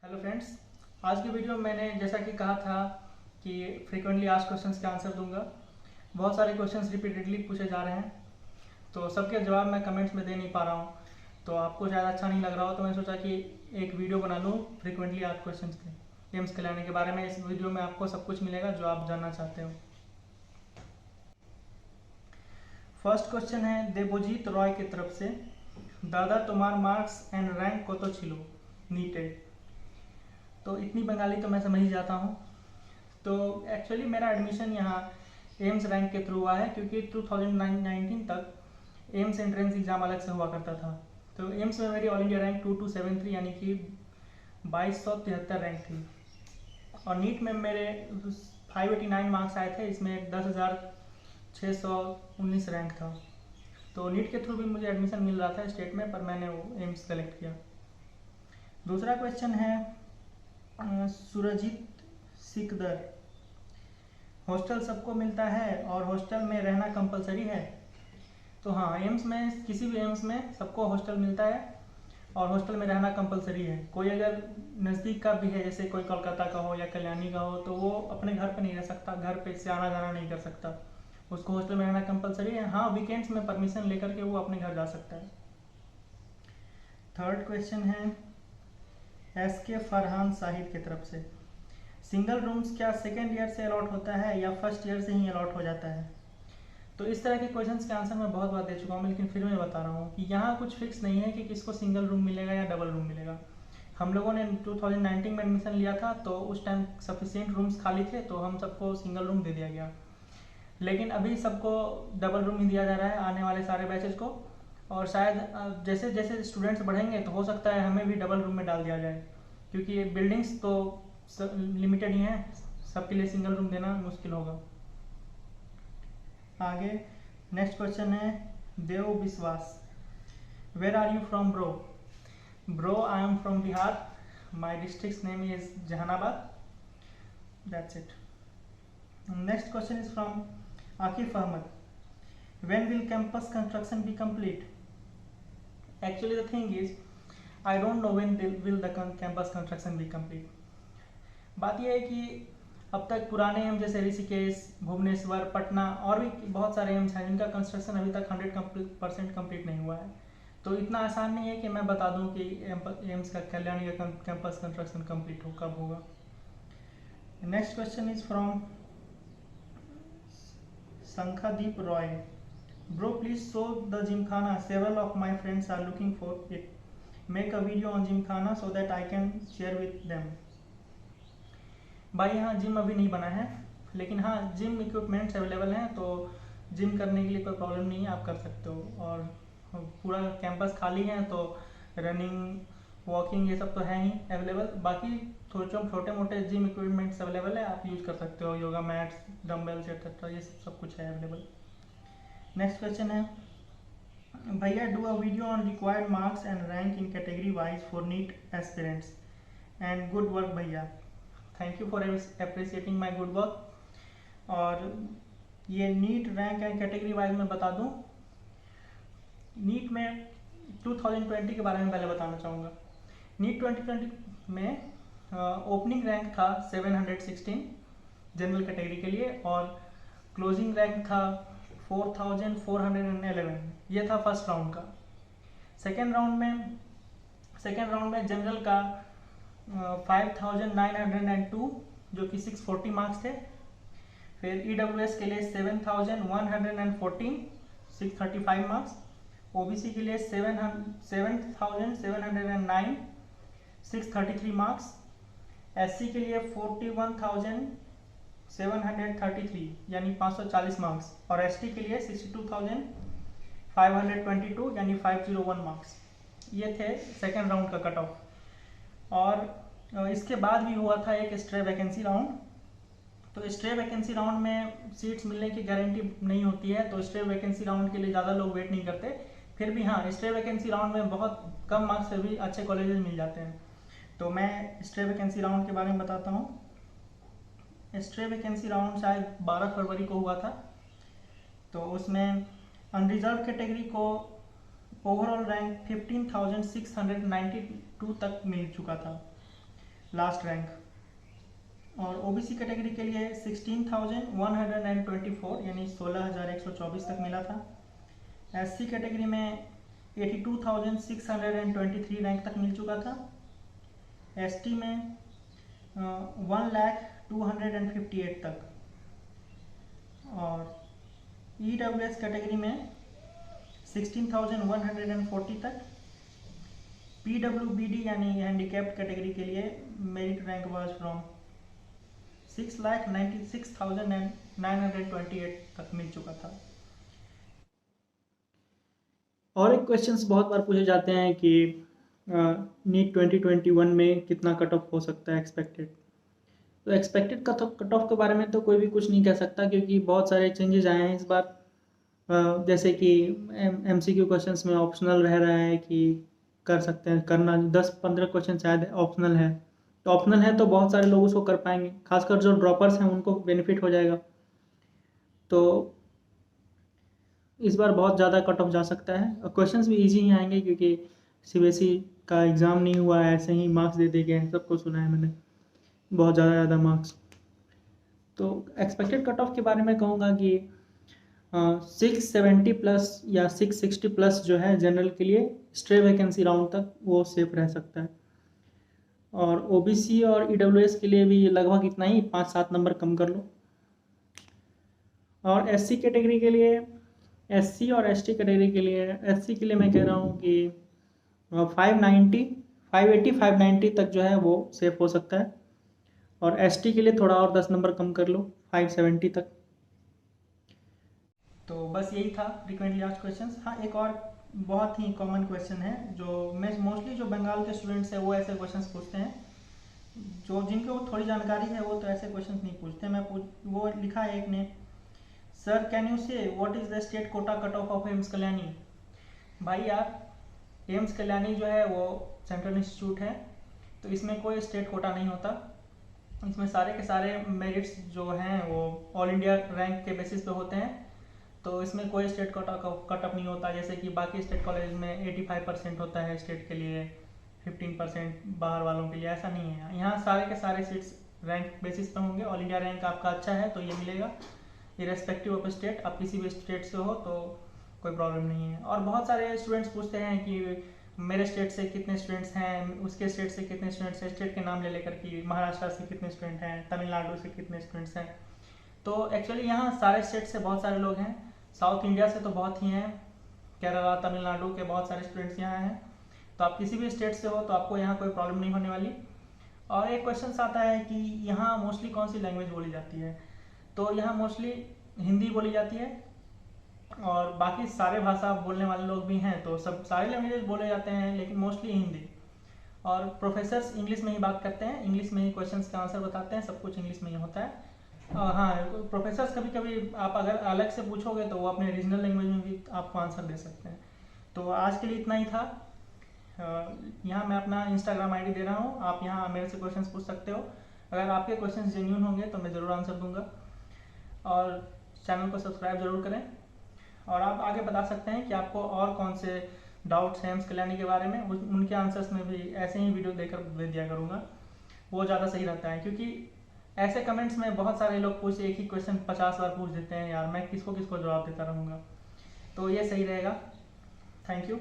Hello friends, आज की video में मैंने जैसा कि कहा था कि फ्रीक्वेंटली आस्क्ड क्वेश्चंस के आंसर दूंगा। बहुत सारे क्वेश्चंस रिपीटेडली पूछे जा रहे हैं, तो सबके जवाब मैं कमेंट्स में दे नहीं पा रहा हूँ। तो आपको शायद अच्छा नहीं लग रहा हो, तो मैंने सोचा कि एक वीडियो बना लूँ फ्रीक्वेंटली आस्क्ड क्वेश्चंस के एम्स कहलाने के बारे में। इस वीडियो में आपको सब कुछ मिलेगा जो आप जानना चाहते हो। फर्स्ट क्वेश्चन है देवजीत रॉय की तरफ से, दादा तुम्हार मार्क्स एंड रैंक को तो छिलो नीटेड। तो इतनी बंगाली तो मैं समझ ही जाता हूँ। तो एक्चुअली मेरा एडमिशन यहाँ एम्स रैंक के थ्रू हुआ है, क्योंकि 2019 तक एम्स एंट्रेंस एग्ज़ाम अलग से हुआ करता था। तो एम्स में मेरी ऑल इंडिया रैंक 2273 यानी कि 2273 रैंक थी। और नीट में मेरे 589 मार्क्स आए थे, इसमें 10,619 रैंक था। तो नीट के थ्रू भी मुझे एडमिशन मिल रहा था स्टेट में, पर मैंने वो एम्स सेलेक्ट किया। दूसरा क्वेश्चन है सुरजीत सिकदर, हॉस्टल सबको मिलता है और हॉस्टल में रहना कंपलसरी है। तो हाँ, एम्स में, किसी भी एम्स में सबको हॉस्टल मिलता है और हॉस्टल में रहना कंपलसरी है। कोई अगर नज़दीक का भी है, जैसे कोई कोलकाता का हो या कल्याणी का हो, तो वो अपने घर पे नहीं रह सकता, घर पे से आना जाना नहीं कर सकता, उसको हॉस्टल में रहना कंपलसरी है। हाँ, वीकेंड्स में परमिशन लेकर के वो अपने घर जा सकता है। थर्ड क्वेश्चन है SK फरहान साहिब की तरफ से, सिंगल रूम्स क्या सेकेंड ईयर से अलॉट होता है या फर्स्ट ईयर से ही अलॉट हो जाता है? तो इस तरह के क्वेश्चंस के आंसर मैं बहुत बार दे चुका हूँ, लेकिन फिर मैं बता रहा हूँ कि यहाँ कुछ फिक्स नहीं है कि किसको सिंगल रूम मिलेगा या डबल रूम मिलेगा। हम लोगों ने 2019 में एडमिशन लिया था, तो उस टाइम सफिशिएंट रूम्स खाली थे, तो हम सबको सिंगल रूम दे दिया गया। लेकिन अभी सबको डबल रूम ही दिया जा रहा है, आने वाले सारे बैचेस को। और शायद जैसे जैसे स्टूडेंट्स बढ़ेंगे तो हो सकता है हमें भी डबल रूम में डाल दिया जाए, क्योंकि बिल्डिंग्स तो लिमिटेड ही हैं, सबके लिए सिंगल रूम देना मुश्किल होगा। आगे नेक्स्ट क्वेश्चन है Dev Vishwas, where are you from bro? Bro, I am from Bihar, my district name is Jehanabad, that's it. Next question is from Akif Ahmed, when will campus construction be complete? Actually the thing is, I don't know when will the campus construction be complete. बात यह है कि अब तक पुराने AIIMS जैसे ऋषिकेश, भुवनेश्वर, पटना और भी बहुत सारे एम्स हैं जिनका कंस्ट्रक्शन अभी तक 100% कंप्लीट नहीं हुआ है। तो इतना आसान नहीं है कि मैं बता दूं कि एम्स का, कल्याणी का कैंपस कंस्ट्रक्शन कंप्लीट हो कब होगा। Next question is from Sankhadeep Roy, bro please show the gymkhana, several of my friends are looking for it, make a video on gymkhana so that I can share with them। भाई यहाँ gym अभी नहीं बना है, लेकिन हाँ जिम इक्विपमेंट्स अवेलेबल हैं, तो जिम करने के लिए कोई प्रॉब्लम नहीं है, आप कर सकते हो। और पूरा कैंपस खाली है, तो रनिंग, वॉकिंग ये सब तो है ही अवेलेबल। बाकी छोटे मोटे जिम इक्विपमेंट्स अवेलेबल है, आप यूज़ कर सकते हो, योगा मैट्स, डम्बल्स एक्सेट्रा, ये सब कुछ है अवेलेबल। नेक्स्ट क्वेश्चन है भैया, do a video on required marks and rank in category wise for NEET aspirants and good work भैया, thank you for appreciating my good work. और ये NEET rank and category wise मैं बता दूं, NEET में 2020 के बारे में पहले बताना चाहूँगा। नीट 2020 में ओपनिंग रैंक था 716 जनरल कैटेगरी के लिए, और क्लोजिंग रैंक था 4411। ये था फर्स्ट राउंड का। सेकेंड राउंड में जनरल का 5902 जो कि 640 मार्क्स थे। फिर EWS के लिए 7114 635 मार्क्स, OBC के लिए 7709 633 मार्क्स, SC के लिए 41,733 यानी 540 मार्क्स, और ST के लिए 62,522 यानी 501 मार्क्स। ये थे सेकेंड राउंड का कट ऑफ। और इसके बाद भी हुआ था एक स्ट्रे वैकेंसी राउंड। तो स्ट्रे वैकेंसी राउंड में सीट्स मिलने की गारंटी नहीं होती है, तो स्ट्रे वैकेंसी राउंड के लिए ज़्यादा लोग वेट नहीं करते। फिर भी हाँ, स्ट्रे वैकेंसी राउंड में बहुत कम मार्क्स से भी अच्छे कॉलेजेस मिल जाते हैं। तो मैं स्ट्रे वैकेंसी राउंड के बारे में बताता हूँ। स्ट्रे वैकेंसी राउंड शायद 12 फरवरी को हुआ था। तो उसमें अनरिजर्व कैटेगरी को ओवरऑल रैंक 15,692 तक मिल चुका था। Last rank. और ओबीसी कैटेगरी के लिए 16,124 यानी 16,124 तक मिला था। एससी कैटेगरी में 82,623 रैंक तक मिल चुका था। एसटी में 1,02,58 तक। और ईडब्ल्यूएस कैटेगरी में 16,140 तक। पीडब्ल्यूबीडी यानी हैंडीकैप्ड कैटेगरी के लिए मेरिट रैंक वाज फ्रॉम 6,96,928 तक मिल चुका था। और एक क्वेश्चंस बहुत बार पूछे जाते हैं कि नीट 2021 में कितना कट ऑफ हो सकता है एक्सपेक्टेड। तो एक्सपेक्टेड कट ऑफ के बारे में तो कोई भी कुछ नहीं कह सकता, क्योंकि बहुत सारे चेंजेस आए हैं इस बार। जैसे कि MCQ क्वेश्चंस में ऑप्शनल रह रहा है कि कर सकते हैं, करना 10-15 क्वेश्चन शायद ऑप्शनल है। तो ऑप्शनल है तो बहुत सारे लोग उसको कर पाएंगे, खासकर जो ड्रॉपर्स हैं उनको बेनिफिट हो जाएगा। तो इस बार बहुत ज़्यादा कट ऑफ जा सकता है। और क्वेश्चंस भी इजी ही आएंगे, क्योंकि CBSE का एग्ज़ाम नहीं हुआ है, ऐसे ही मार्क्स दे दिए गए हैं, सबको सुना है मैंने, बहुत ज़्यादा मार्क्स। तो एक्सपेक्टेड कट ऑफ के बारे में कहूँगा कि 670 प्लस या 660 प्लस जो है जनरल के लिए स्ट्रे वैकेंसी राउंड तक वो सेफ रह सकता है। और OBC और EWS के लिए भी लगभग इतना ही, 5-7 नंबर कम कर लो। और SC कैटेगरी के लिए, SC और ST कैटेगरी के लिए, SC के लिए मैं कह रहा हूँ कि 580 तक जो है वो सेफ हो सकता है। और ST के लिए थोड़ा और 10 नंबर कम कर लो, 570 तक। तो बस यही था फ्रीक्वेंटली आस्क्ड क्वेश्चंस। हाँ, एक और बहुत ही कॉमन क्वेश्चन है जो मोस्टली जो बंगाल के स्टूडेंट्स हैं वो ऐसे क्वेश्चंस पूछते हैं, जो जिनको थोड़ी जानकारी है वो तो ऐसे क्वेश्चंस नहीं पूछते। वो लिखा है एक ने, सर कैन यू से what is the state quota cut off of AIIMS Kalyani. भाई यार, एम्स कल्याणी जो है वो सेंट्रल इंस्टीट्यूट है, तो इसमें कोई स्टेट कोटा नहीं होता। इसमें सारे के सारे मेरिट्स जो हैं वो ऑल इंडिया रैंक के बेसिस पे होते हैं। तो इसमें कोई स्टेट कोटा कट ऑफ नहीं होता, जैसे कि बाकी स्टेट कॉलेज में 85% होता है स्टेट के लिए, 15% बाहर वालों के लिए। ऐसा नहीं है, यहाँ सारे के सारे सीट्स रैंक बेसिस पे होंगे। ऑल इंडिया रैंक आपका अच्छा है तो ये मिलेगा, इरेस्पेक्टिव ऑफ स्टेट। आप किसी भी स्टेट से हो तो कोई प्रॉब्लम नहीं है। और बहुत सारे स्टूडेंट्स पूछते हैं कि मेरे स्टेट से कितने स्टूडेंट्स हैं, उसके स्टेट से कितने स्टूडेंट्स हैं, स्टेट के नाम ले लेकर कि महाराष्ट्र से कितने स्टूडेंट हैं, तमिलनाडु से कितने स्टूडेंट्स हैं। तो एक्चुअली यहाँ सारे स्टेट से बहुत सारे लोग हैं, साउथ इंडिया से तो बहुत ही हैं, केरला तमिलनाडु के बहुत सारे स्टूडेंट्स यहाँ हैं। तो आप किसी भी स्टेट से हो तो आपको यहाँ कोई प्रॉब्लम नहीं होने वाली। और एक क्वेश्चन आता है कि यहाँ मोस्टली कौन सी लैंग्वेज बोली जाती है। तो यहाँ मोस्टली हिंदी बोली जाती है, और बाकी सारे भाषा बोलने वाले लोग भी हैं, तो सब सारे लैंग्वेजेस बोले जाते हैं, लेकिन मोस्टली हिंदी। और प्रोफेसर्स इंग्लिश में ही बात करते हैं, इंग्लिश में ही क्वेश्चंस का आंसर बताते हैं, सब कुछ इंग्लिश में ही होता है। हाँ, प्रोफेसर्स कभी कभी आप अगर अलग से पूछोगे तो वो अपने रीजनल लैंग्वेज में भी आपको आंसर दे सकते हैं। तो आज के लिए इतना ही था। यहाँ मैं अपना इंस्टाग्राम ID दे रहा हूँ, आप यहाँ मेरे से क्वेश्चंस पूछ सकते हो। अगर आपके क्वेश्चंस जेन्यून होंगे तो मैं ज़रूर आंसर दूंगा। और चैनल को सब्सक्राइब ज़रूर करें। और आप आगे बता सकते हैं कि आपको और कौन से डाउट्स हैं एम्स कल्याणी के बारे में, उनके आंसर्स में भी ऐसे ही वीडियो देकर दे दिया करूँगा, वो ज़्यादा सही रहता है। क्योंकि ऐसे कमेंट्स में बहुत सारे लोग एक ही क्वेश्चन 50 बार पूछ देते हैं, यार मैं किसको किसको जवाब देता रहूँगा, तो ये सही रहेगा। Thank you.